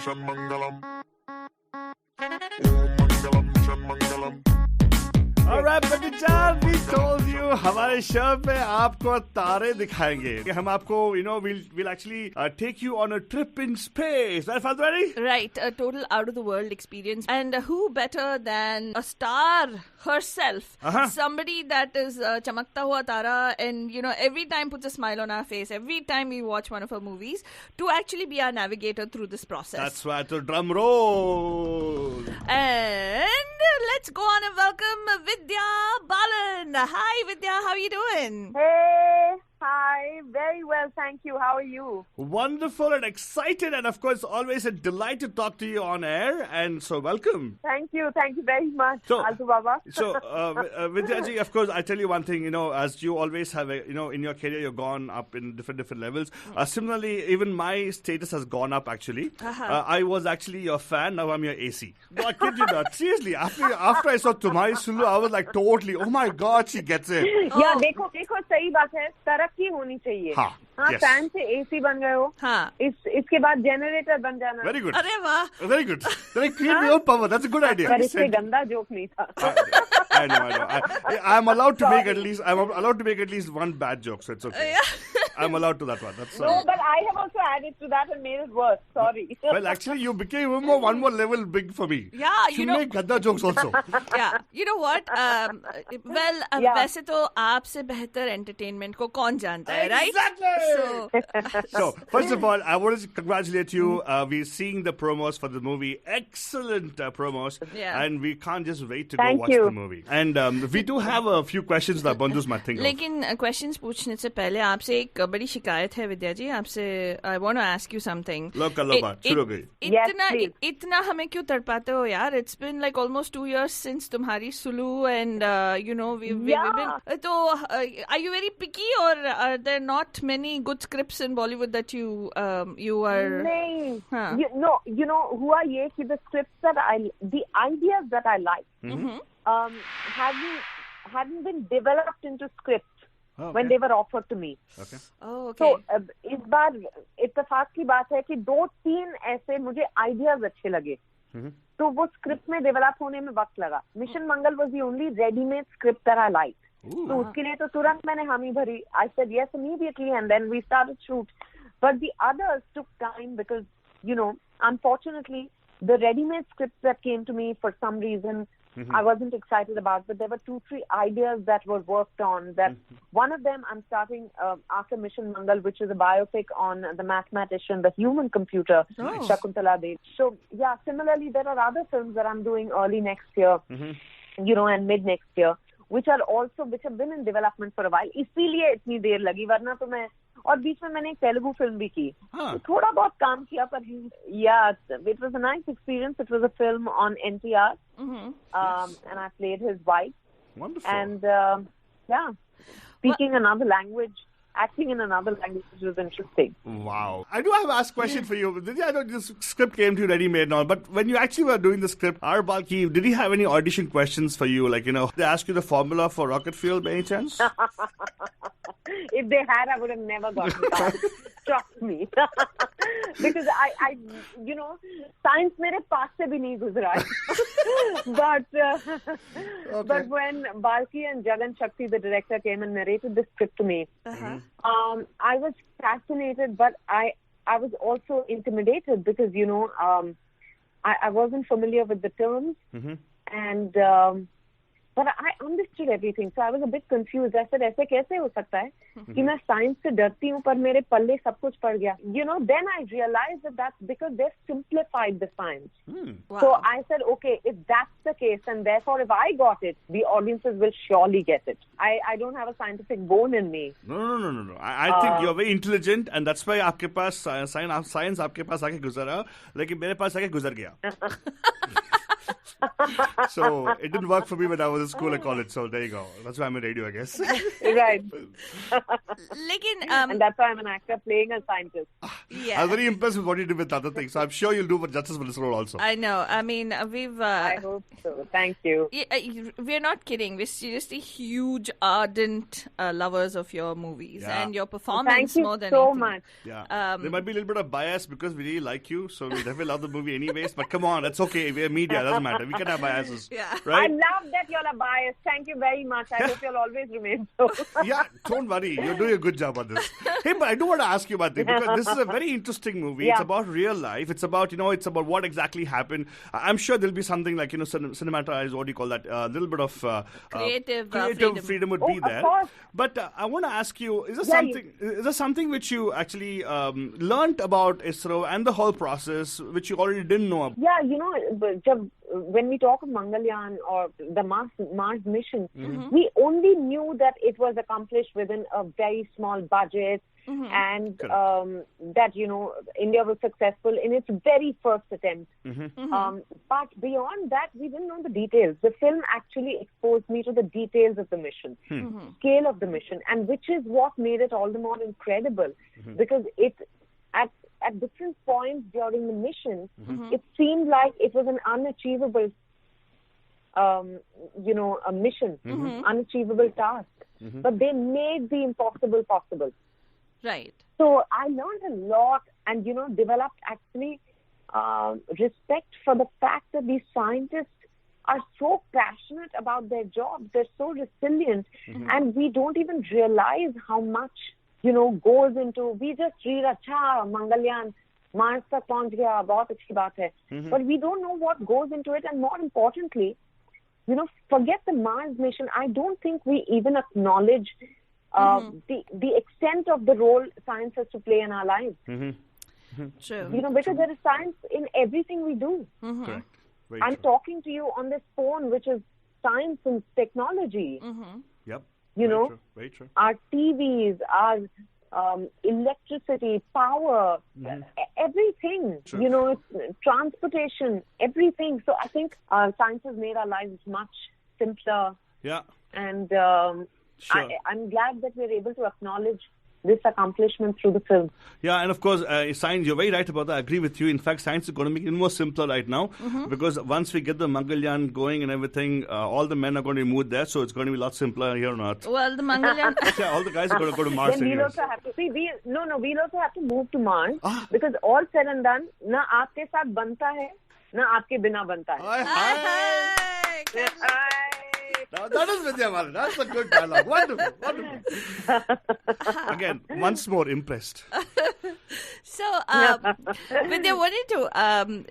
Mission Mangalam. Om Mangalam, Mission Mangalam. Alright, Pratijal, we told you हमारे show पे आपको तारे दिखाएंगे. हम आपको, we'll actually take you on a trip in space. That felt ready? Right, a total out of the world experience. And who better than a star herself? Somebody that is chamakta hua tara and, every time puts a smile on our face every time we watch one of her movies to actually be our navigator through this process. That's right, so drum roll. And let's go on and welcome Vidyabalan. Hi Vidya, how are you doing? Hey, hi, very well, thank you. How are you? Wonderful and excited, and of course always a delight to talk to you on air, and so welcome. Thank you very much, so, Altu Baba. So Vidyaji, of course, I tell you one thing, as you always have, in your career you've gone up in different levels. Similarly, even my status has gone up actually. I was actually your fan, now I'm your AC. No, I kid you not. Seriously, after I saw Tumhari Sulu, I was like totally, oh my God, she gets it. Yeah, देखो सही बात है, तरक्की होनी चाहिए. हाँ, yes. Fan से AC बन गए हो. हाँ. इसके बाद जनरेटर बन जाना. Very good. अरे वाह. Very good. Then create your own power. That's a good idea. पर इसमें गंदा जोक नहीं था. I know. I'm allowed to make at least one bad joke, so it's okay. I'm allowed to that one. That's no, but I have also added to that and made it worse. Sorry. Well, actually, you became one more level big for me. Yeah, you make ganda jokes also. Yeah, you know what? वैसे तो आपसे बेहतर entertainment को कौन जानता है, right? Exactly. So, first of all, I want to congratulate you. We're seeing the promos for the movie. Excellent promos. Yeah. And we can't just wait to go watch the movie. And we do have a few questions that Bandhus might think of. लेकिन questions पूछने से पहले आपसे एक बड़ी शिकायत है विद्या जी आपसे. I want to ask you something. लो बात शुरू हो गई. इतना हमें क्यों तड़पाते हो यार? It's been like almost 2 years since तुम्हारी Sulu and we've been. So are you very picky or are there not many good scripts in Bollywood that you are? नहीं. हुआ ये कि the scripts the ideas that I like hadn't been developed into scripts. Okay. When they were offered to me. Okay. Oh, okay. So इस बार इत्तेफाक की बात है कि 2-3 ऐसे मुझे आइडियाज अच्छे लगे. तो वो स्क्रिप्ट में डेवलप होने में वक्त लगा. Mission Mangal was the only ready-made script that I liked. तो उसके लिए तो तुरंत मैंने हामी भरी. I said yes immediately and then we started shoot. But the others took time because, unfortunately, the ready-made scripts that came to me for some reason I wasn't excited about, but there were 2-3 ideas that were worked on. That one of them I'm starting after Mission Mangal, which is a biopic on the mathematician, the human computer, Shakuntala Dev. So yeah, similarly there are other films that I'm doing early next year, and mid next year, which have been in development for a while. इसीलिए इतनी देर लगी, वरना तो मैं और बीच में मैंने एक तेलुगु फिल्म भी की. तो थोड़ा बहुत काम किया, पर it was a nice experience. It was a film on NTR, and I played his wife. Wonderful. And speaking another language, acting in another language was interesting. Wow. I do have to ask a question for you. I know this script came to you ready-made and all, but when you actually were doing the script, Balki, did he have any audition questions for you? Like, they asked you the formula for rocket fuel by any chance? If they had, I would have never gotten that. Trust me. Because I science mere paas se bhi nahi guzra hai. But when Balki and Jagan Shakti, the director, came and narrated the script to me, I was fascinated, but I was also intimidated because, I wasn't familiar with the terms. And but I understood everything, so I was a bit confused. I said, ऐसे कैसे हो सकता है कि मैं science से डरती हूँ पर मेरे पल्ले सब कुछ पड़ गया. Then I realized that that's because they've simplified the science. Wow. So I said, okay, if that's the case, and therefore if I got it, the audiences will surely get it. I don't have a scientific bone in me. No. I think you're very intelligent, and that's why आपके पास science आपके पास आके गुजरा, लेकिन मेरे पास आके गुजर गया. So it didn't work for me when I was in school or college. So there you go. That's why I'm in radio, I guess. Right. Lekin, And that's why I'm an actor playing a scientist. yeah. I was very impressed with what you did with other things. So I'm sure you'll do justice for this role also. I know. I mean, we've. I hope so. Thank you. We're not kidding. We're seriously huge, ardent lovers of your movies and your performance Thank you more than so anything. much. Yeah. There might be a little bit of bias because we really like you, so we definitely love the movie anyways. But come on, that's okay. We're media, doesn't matter. We can have biases. Yeah. I Right? love that you're a biased. Thank you very much. I hope you'll always remain so. Yeah, don't worry. You're doing a good job on this. Hey, but I do want to ask you about this because this is a very interesting movie. Yeah. It's about real life. It's about, it's about what exactly happened. I'm sure there'll be something like, cinematized, what do you call that? A little bit of Creative freedom would be Of there. course. But I want to ask you, is Yeah, there something which you actually learnt about ISRO and the whole process which you already didn't know about? Yeah, when we talk of Mangalyaan or the Mars mission, we only knew that it was accomplished within a very small budget and that, India was successful in its very first attempt. But beyond that, we didn't know the details. The film actually exposed me to the details of the mission, scale of the mission, and which is what made it all the more incredible because it at different points during the mission, it seemed like it was an unachievable, a mission, unachievable task. But they made the impossible possible. Right. So I learned a lot and, developed actually respect for the fact that these scientists are so passionate about their jobs. They're so resilient. And we don't even realize how much goes into, we just read, acha, Mangalyaan, Mars tak pahunch gaya, bahut achhi baat hai. But we don't know what goes into it. And more importantly, forget the Mars mission. I don't think we even acknowledge the extent of the role science has to play in our lives. True. Because there is science in everything we do. Correct. Very I'm true. talking to you on this phone, which is science and technology. Yep. Very true. Our TVs, our electricity, power, everything, True. it's transportation, everything. So I think science has made our lives much simpler. Yeah. And Sure. I'm glad that we're able to acknowledge this accomplishment through the film. Yeah, and of course, science, you're very right about that. I agree with you. In fact, science is going to make it more simpler right now because once we get the Mangalyaan going and everything, all the men are going to be moved there, so it's going to be a lot simpler here on Earth. Well, the Mangalyaan. Yeah, all the guys are going to go to Mars. Then we'll anyways. also have to we'll also have to move to Mars because all said and done, na aapke saath banta hai, na aapke bina banta hai. Hi. Now, that is Vidyabalan. That's a good dialogue. Wonderful. Again, once more impressed. So, Vidya, wanted to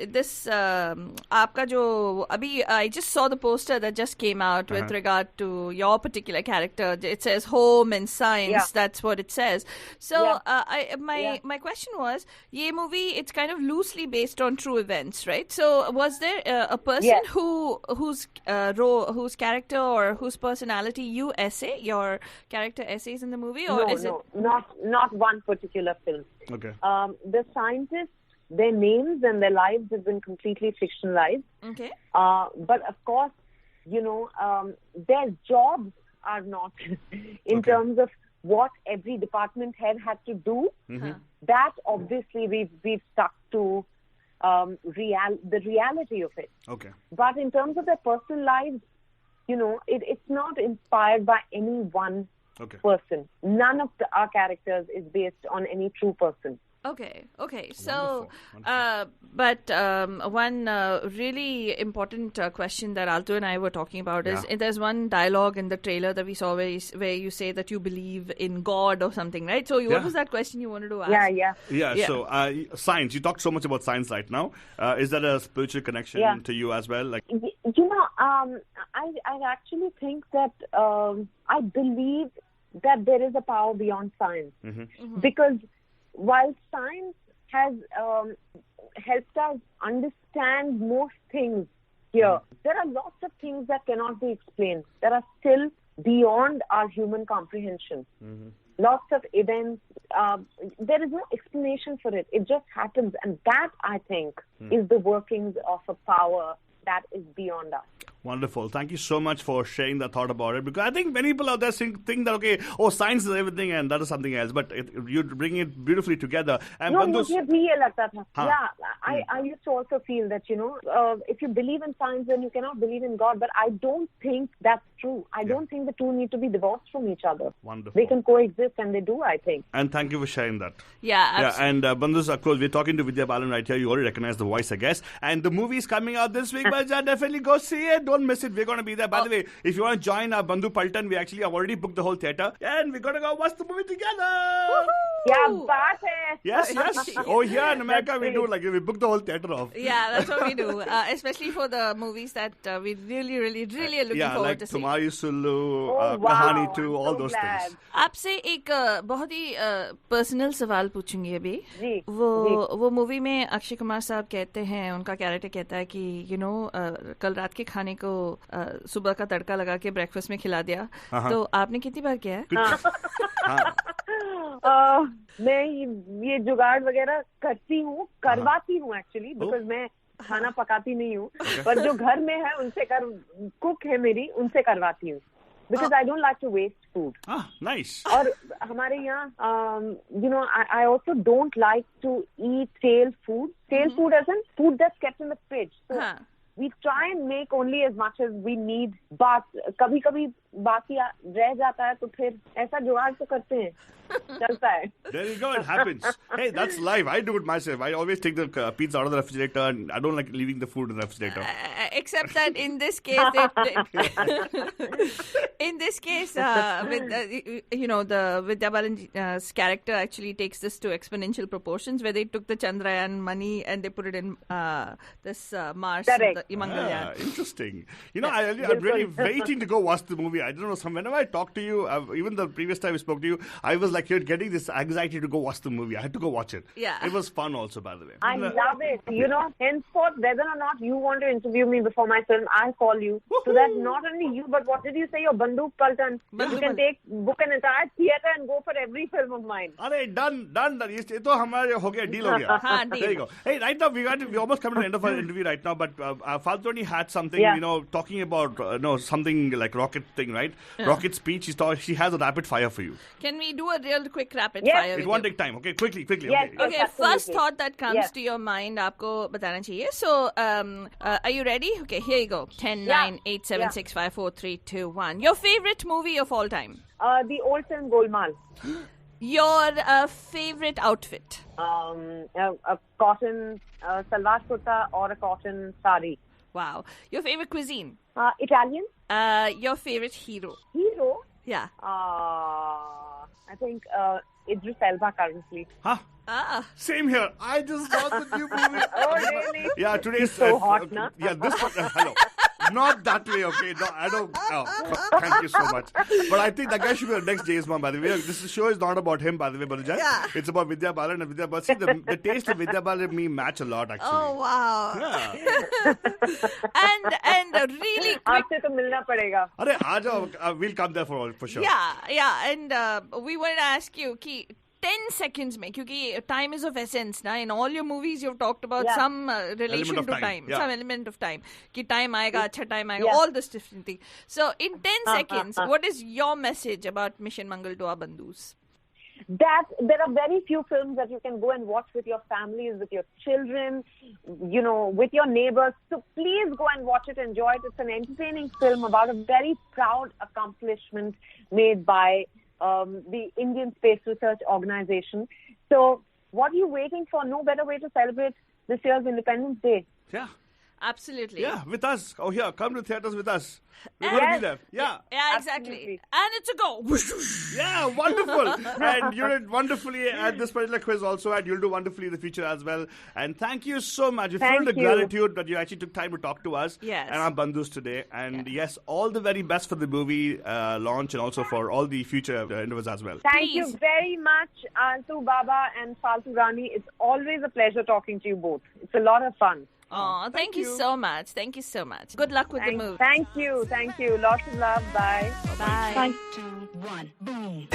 this आपका जो अभी I just saw the poster that just came out with regard to your particular character. It says home and science. Yeah. That's what it says. So, Yeah. my question was, ये movie it's kind of loosely based on true events, right? So, was there a person Yes. whose character or whose personality you essay, your character essays in the movie, or is it? Not one particular film. Okay. The scientists, their names and their lives have been completely fictionalized. Okay. But of course, their jobs are not in terms of what every department head had to do. That obviously we've stuck to the reality of it. Okay. But in terms of their personal lives, it's not inspired by any one person. None of our characters is based on any true person. Okay. So, Wonderful. but one really important question that Alto and I were talking about is there's one dialogue in the trailer that we saw where you say that you believe in God or something, right? So, what was that question you wanted to ask? Yeah. So, science. You talked so much about science right now. Is that a spiritual connection to you as well? Like, I actually think that I believe that there is a power beyond science because while science has helped us understand most things here, there are lots of things that cannot be explained, that are still beyond our human comprehension. Lots of events, there is no explanation for it. It just happens. And that, I think, is the workings of a power that is beyond us. Wonderful. Thank you so much for sharing that thought about it, because I think many people out there think that, okay, science is everything and that is something else, but you bring it beautifully together. And No, Bandhu's- मुझे भी ये लगता था. हाँ. Yeah, I used to also feel that, if you believe in science, then you cannot believe in God, but I don't think that's true. I don't think the two need to be divorced from each other. Wonderful. They can coexist, and they do, I think. And thank you for sharing that. Yeah, Yeah, and Bandhus, of course, we're talking to Vidyabalan right here. You already recognize the voice, I guess. And the movie is coming out this week, but definitely go see it. Don't miss it. We're going to be there. By the way, if you want to join our Bandhu Paltan, we actually have already booked the whole theatre. And we're going to go watch the movie together. क्या बात है? Yes, yes. Oh, here in America, That's we do we book the whole theatre off. Yeah, that's what we do. Especially for the movies that we really, really, really are looking forward to seeing. Tumari Sulu, Oh, wow. Kahani 2, all So those glad. things. आपसे एक बहुत ही personal सवाल पूछूंगी अभी. जी, वो movie में अक्षय कुमार साहब कहते हैं, उनका कैरेक्टर कहता है कि कल रात के खाने को सुबह का तड़का लगा के ब्रेकफास्ट में खिला दिया. तो आपने कितनी बार किया है? मैं ये जुगाड़ वगैरह करवाती हूँ एक्चुअली, बिकॉज मैं खाना पकाती नहीं हूँ, पर जो घर में है उनसे कुक है मेरी, उनसे करवाती हूँ. Because I don't like to waste food. Nice. और हमारे यहाँ, I also don't like to eat stale food. Stale food as in food that's kept in the fridge. So we try and make only as much as we need. But कभी-कभी बाकी रह जाता है, तो फिर ऐसा जुगाड़ तो करते हैं. चलता है. There you go, it happens. Hey, that's life. I do it myself. I always take the pizza out of the refrigerator, and I don't like leaving the food in the refrigerator. Except that in this case, with the Vidyabalan's character actually takes this to exponential proportions, where they took the Chandrayaan money and they put it in this Mars, Correct. the Mangalyaan. Interesting. I'm really waiting to go watch the movie. I don't know. Whenever I talk to you, even the previous time we spoke to you, I was like, you're getting this anxiety to go watch the movie. I had to go watch it. Yeah. It was fun also, by the way. I love it. Henceforth, whether or not you want to interview me before my film, I'll call you. So that not only you, but what did you say? Your Banduk Paltan. You can book an entire theatre and go for every film of mine. Alright, done. ये तो हमारे हो गया, deal हो गया. हाँ, deal. There you go. Hey, right now we almost come to the end of our interview right now, but Faltoni had something, talking about something like rocket thing, right? Yeah. Rocket speech. She has a rapid fire for you. Can we do a real quick rapid Yes. fire? It won't take time. Okay, quickly. Yes. Okay, Absolutely. first thought that comes to your mind, आपको बताना चाहिए. So, are you ready? Okay, here you go. 10, 9, 8, 7, 6, 5, 4, 3, 2, 1. Your favorite movie of all time? The old film Golmaal. Your favorite outfit? A cotton salwar kurta or a cotton sari. Wow. Your favorite cuisine? Italian. Your favorite hero? Hero. Yeah. I think Idris Elba currently. Huh? Same here. I just saw the new movie. Oh, really? Yeah, today's so hot, na? Yeah, this one. Hello. Not that way, okay? No, I don't. Thank you so much. But I think that guy should be the next James Bond, by the way. This show is not about him, by the way, Banuja. Yeah. It's about Vidyabalan and Vidyabalan. See, the taste of Vidyabalan and me match a lot, actually. Oh, wow. Yeah. and really quick. आपसे तो मिलना पड़ेगा. Arey, aaja, we'll come there for sure. Yeah. And we wanted to ask you, 10 seconds mein, kyunki time is of essence na. In all your movies you've talked about some relation to time. Yeah. Some element of time, ki time aayega, acha time aayega, all this different thing. So in 10 seconds, what is your message about Mission Mangal to our bandhus? That there are very few films that you can go and watch with your families, with your children, with your neighbors. So please go and watch it, enjoy it. It's an entertaining film about a very proud accomplishment made by the Indian Space Research Organization. So what are you waiting for? No better way to celebrate this year's Independence Day. Yeah. Absolutely. Yeah, with us. Oh, here, come to theaters with us. We're going to be there. Yeah. Yeah, exactly. Absolutely. And it's a go. Yeah, wonderful. And you did wonderfully at this particular quiz also, and you'll do wonderfully in the future as well. And thank you so much. We're filled with gratitude that you actually took time to talk to us and our bandhus today. And yes, all the very best for the movie launch and also for all the future endeavors as well. Thank you very much, Antu Baba and Faltu Rani. It's always a pleasure talking to you both. It's a lot of fun. Oh, thank you so much. Thank you so much. Good luck with the movie. Thank you. Lots of love. Bye. Bye. 3, 2, 1, boom.